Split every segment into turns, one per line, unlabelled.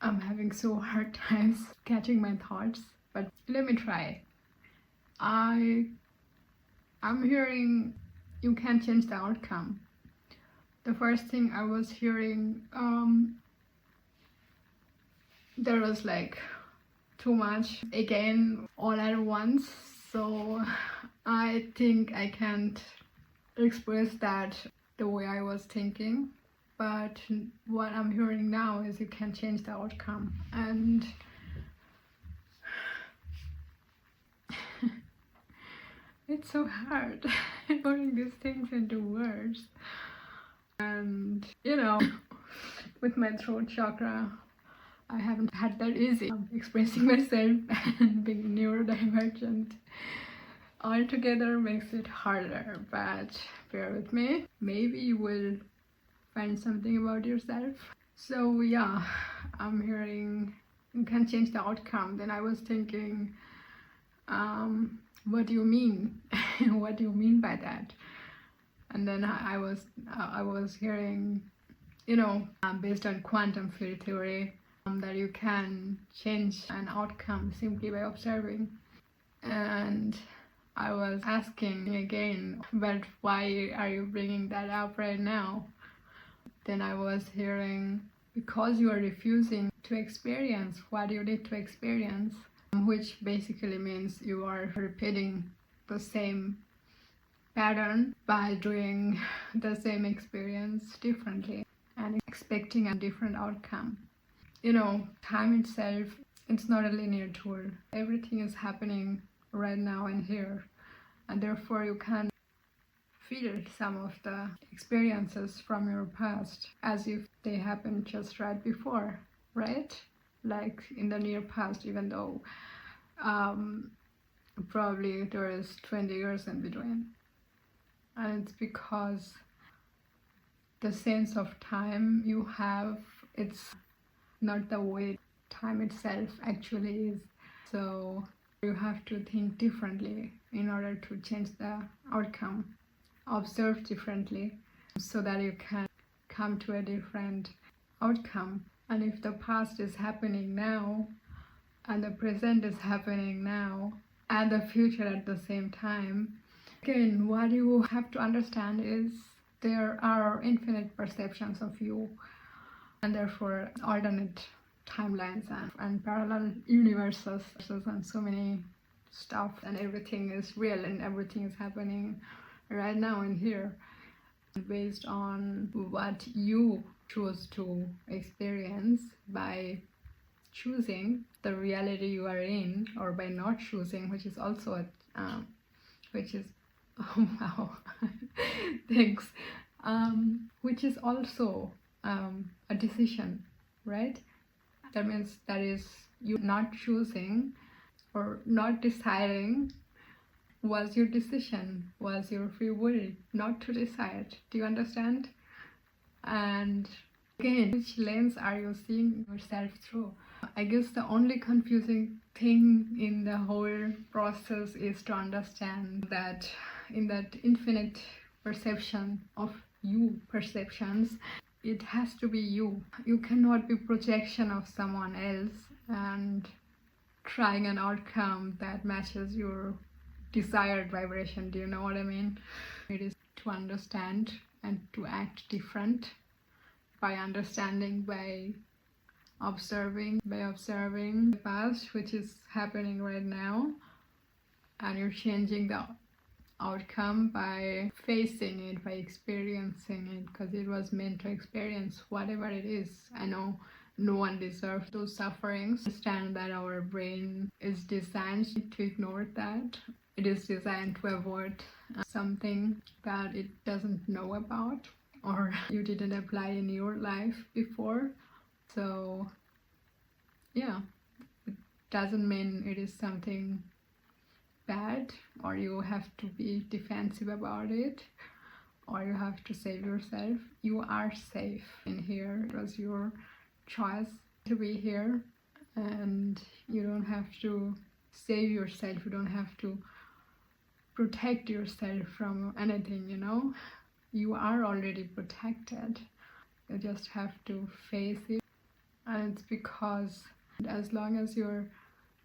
I'm having so hard times catching my thoughts, but let me try. I'm hearing you can't change the outcome. The first thing I was hearing, there was like too much again all at once, so I think I can't express that the way I was thinking. But what I'm hearing now is you can change the outcome, and it's so hard putting these things into words. And with my throat chakra, I haven't had that easy expressing myself, and being neurodivergent altogether makes it harder. But bear with me, maybe you will find something about yourself. So yeah, I'm hearing you can change the outcome. Then I was thinking, what do you mean? What do you mean by that? And then I was hearing, based on quantum field theory, that you can change an outcome simply by observing. And I was asking again, but why are you bringing that up right now? Then I was hearing, because you are refusing to experience what you need to experience, which basically means you are repeating the same pattern by doing the same experience differently and expecting a different outcome. Time itself, it's not a linear tool. Everything is happening right now and here, and therefore you can feel some of the experiences from your past as if they happened just right before, right? Like in the near past, even though probably there is 20 years in between. And it's because the sense of time you have, it's not the way time itself actually is. So you have to think differently in order to change the outcome. Observe differently so that you can come to a different outcome. And if the past is happening now, and the present is happening now, and the future at the same time, again, what you have to understand is there are infinite perceptions of you, and therefore alternate timelines and parallel universes and so many stuff, and everything is real and everything is happening right now and here based on what you choose to experience by choosing the reality you are in, or by not choosing, which is also oh wow thanks, which is also a decision, right? That means that is you not choosing or not deciding was your decision, was your free will not to decide. Do you understand? And again, which lens are you seeing yourself through? I guess the only confusing thing in the whole process is to understand that in that infinite perception of you perceptions, it has to be you. You cannot be projection of someone else and trying an outcome that matches your desired vibration. Do you know what I mean? It is to understand and to act different by understanding, by observing the past, which is happening right now, and you're changing the outcome by facing it, by experiencing it, because it was meant to experience whatever it is. I know no one deserves those sufferings. Understand that our brain is designed to ignore that. It is designed to avoid something that it doesn't know about or you didn't apply in your life before. So yeah, it doesn't mean it is something bad or you have to be defensive about it or you have to save yourself. You are safe in here. It was your choice to be here, and you don't have to save yourself. You don't have to protect yourself from anything, You are already protected. You just have to face it And it's because as long as you're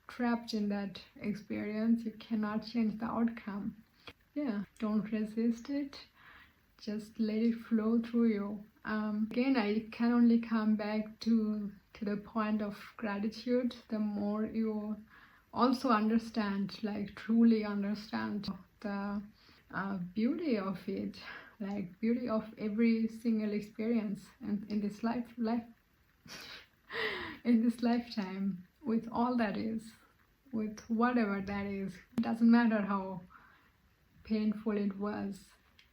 trapped in that experience, you cannot change the outcome. Yeah, don't resist it. Just let it flow through you. Again, I can only come back to the point of gratitude. The more you also understand, like truly understand the beauty of it, like beauty of every single experience in this life in this lifetime, with all that is, with whatever that is. It doesn't matter how painful it was.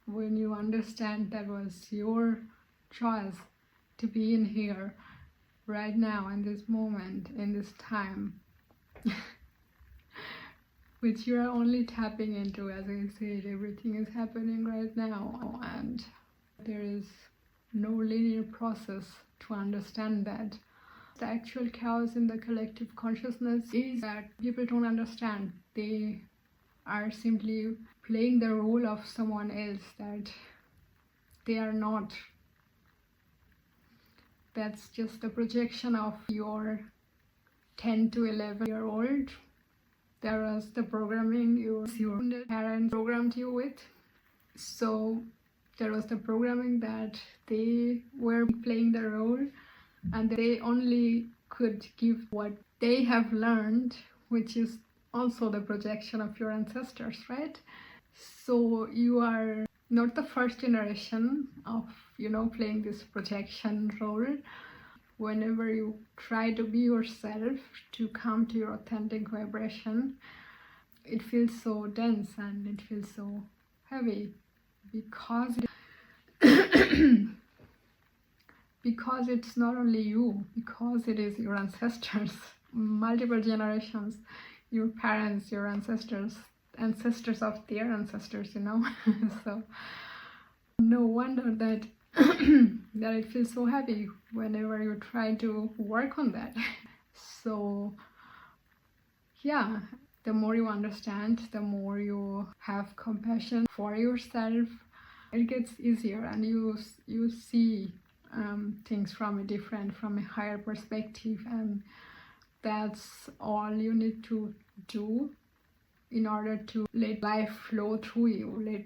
When you understand that was your choice to be in here right now, in this moment, in this time, which you are only tapping into. As I said, everything is happening right now, and there is no linear process to understand that. The actual chaos in the collective consciousness is that people don't understand. They are simply playing the role of someone else that they are not. That's just a projection of your 10 to 11-year-old. There was the programming your parents programmed you with. So there was the programming that they were playing the role, and they only could give what they have learned, which is also the projection of your ancestors, right? So you are not the first generation of, playing this projection role. Whenever you try to be yourself, to come to your authentic vibration, it feels so dense and it feels so heavy because because it's not only you, because it is your ancestors, multiple generations, your parents, your ancestors of their ancestors, So no wonder that that it feels so heavy whenever you try to work on that. So yeah, the more you understand, the more you have compassion for yourself, it gets easier, and you see things from a higher perspective, and that's all you need to do in order to let life flow through you, let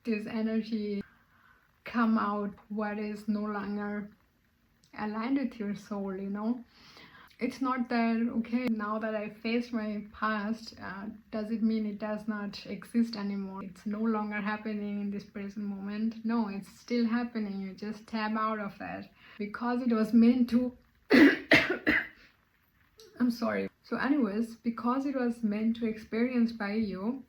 this energy come out, what is no longer aligned with your soul. It's not that, okay, now that I faced my past, does it mean it does not exist anymore? It's no longer happening in this present moment. No, it's still happening. You just tap out of that because it was meant to I'm sorry. So anyways, because it was meant to experience by you,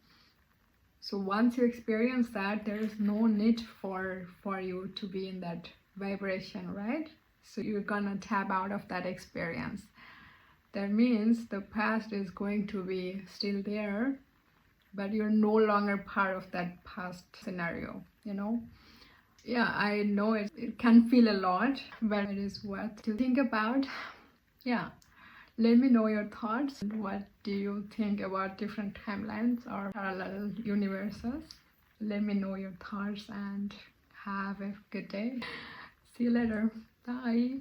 so once you experience that, there is no need for you to be in that vibration, right? So you're gonna tap out of that experience. That means the past is going to be still there, but you're no longer part of that past scenario, Yeah, I know it can feel a lot, but it is worth to think about. Yeah. Let me know your thoughts. What do you think about different timelines or parallel universes? Let me know your thoughts and have a good day. See you later. Bye.